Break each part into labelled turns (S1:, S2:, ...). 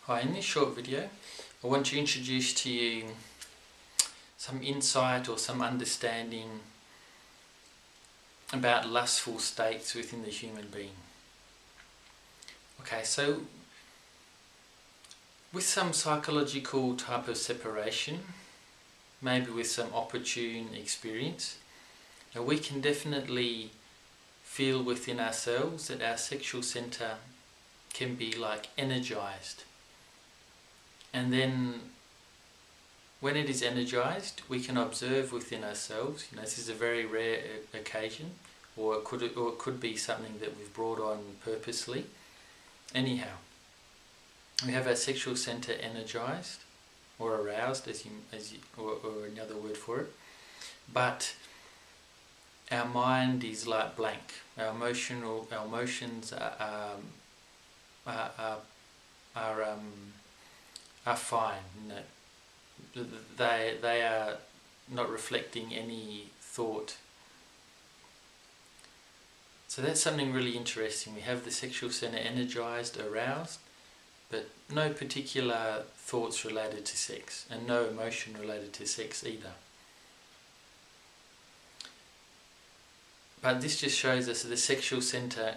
S1: Hi, in this short video I want to introduce to you some insight or some understanding about lustful states within the human being. Okay, so with some psychological type of separation, maybe with some opportune experience, we can definitely feel within ourselves that our sexual centre can be like energized. And then when it is energized, we can observe within ourselves, this is a very rare occasion, or it could be something that we've brought on purposely. Anyhow, we have our sexual centre energized or aroused, or another word for it, but our mind is like blank. Our emotions are fine. They are not reflecting any thought. So that's something really interesting. We have the sexual centre energized, aroused, but no particular thoughts related to sex, and no emotion related to sex either. But this just shows us that the sexual centre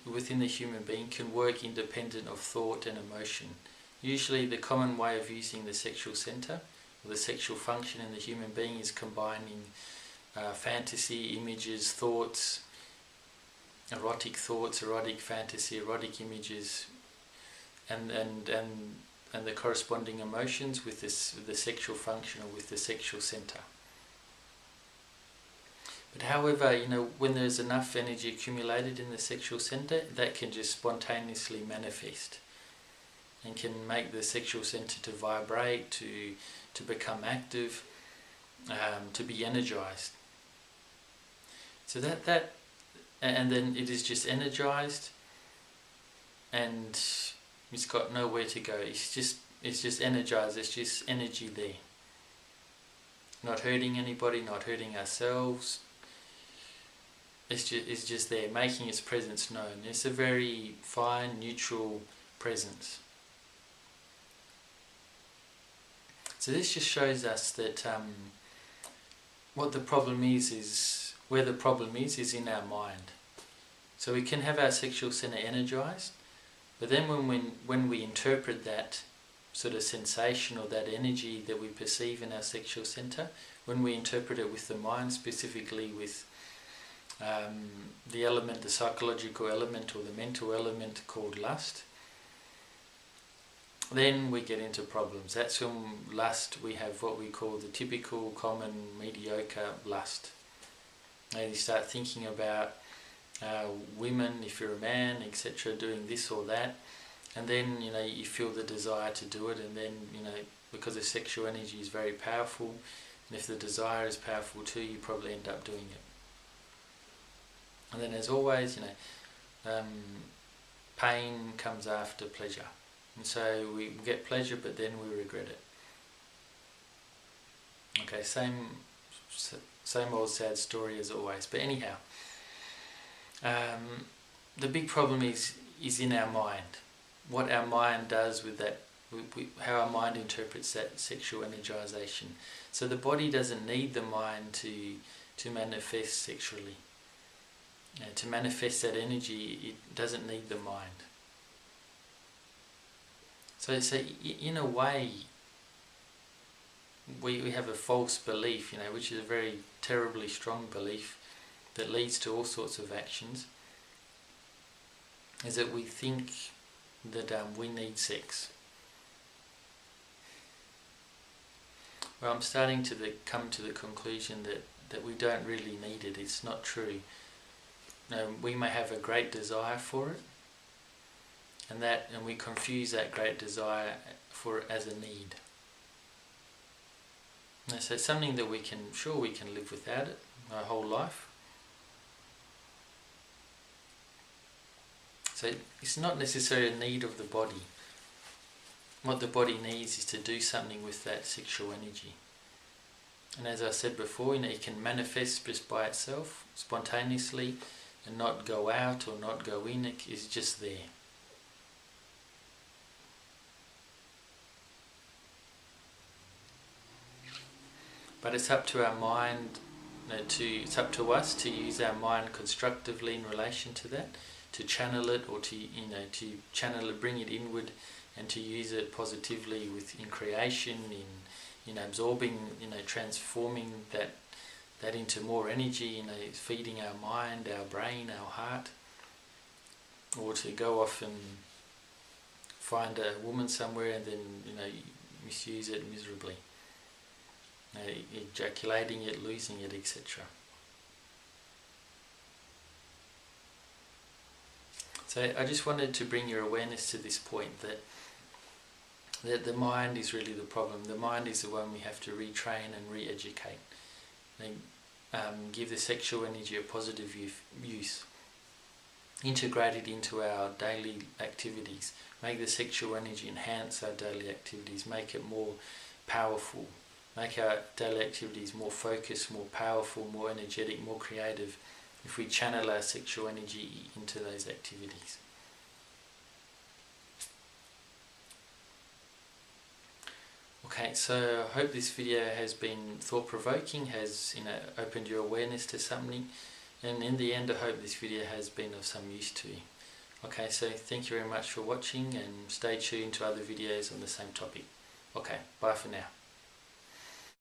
S1: within the human being can work independent of thought and emotion. Usually the common way of using the sexual centre, or the sexual function in the human being, is combining fantasy, images, thoughts, erotic fantasy, erotic images, and the corresponding emotions with the sexual function, or with the sexual centre. But however, when there's enough energy accumulated in the sexual centre, that can just spontaneously manifest and can make the sexual centre to vibrate, to become active, to be energized. So and then it is just energized, and it's got nowhere to go. It's just energized. It's just energy there. Not hurting anybody, not hurting ourselves. It's just there, making its presence known. It's a very fine, neutral presence. So this just shows us that what the problem is where the problem is in our mind. So we can have our sexual centre energized, but then when we interpret that sort of sensation or that energy that we perceive in our sexual centre, when we interpret it with the mind, specifically with the element, the psychological element or the mental element called lust, then we get into problems. That's when lust, we have what we call the typical, common, mediocre lust. And you start thinking about women, if you're a man, etc., doing this or that, and then you feel the desire to do it, and then because the sexual energy is very powerful, and if the desire is powerful too, you probably end up doing it. And then, as always, pain comes after pleasure. And so we get pleasure, but then we regret it. Okay, same old sad story as always. But anyhow, the big problem is in our mind. What our mind does with that, how our mind interprets that sexual energization. So the body doesn't need the mind to manifest sexually. To manifest that energy, it doesn't need the mind. So in a way, we have a false belief, which is a very terribly strong belief that leads to all sorts of actions, is that we think that we need sex. Well, I'm starting to come to the conclusion that we don't really need it. It's not true. We may have a great desire for it, and we confuse that great desire for it as a need. So it's something that we can live without it our whole life. So it's not necessarily a need of the body. What the body needs is to do something with that sexual energy. And as I said before, it can manifest just by itself, spontaneously, and not go out or not go in. It is just there. But it's up to our mind, it's up to us to use our mind constructively in relation to that, to channel it, or to channel it, bring it inward, and to use it positively in creation, in absorbing, transforming that into more energy, feeding our mind, our brain, our heart, or to go off and find a woman somewhere and then misuse it miserably, ejaculating it, losing it, etc. So I just wanted to bring your awareness to this point, that the mind is really the problem. The mind is the one we have to retrain and re-educate. Give the sexual energy a positive use. Integrate it into our daily activities. Make the sexual energy enhance our daily activities. Make it more powerful. Make our daily activities more focused, more powerful, more energetic, more creative, if we channel our sexual energy into those activities. Okay, so I hope this video has been thought-provoking, has opened your awareness to something, and in the end I hope this video has been of some use to you. Okay, so thank you very much for watching, and stay tuned to other videos on the same topic. Okay, bye for now.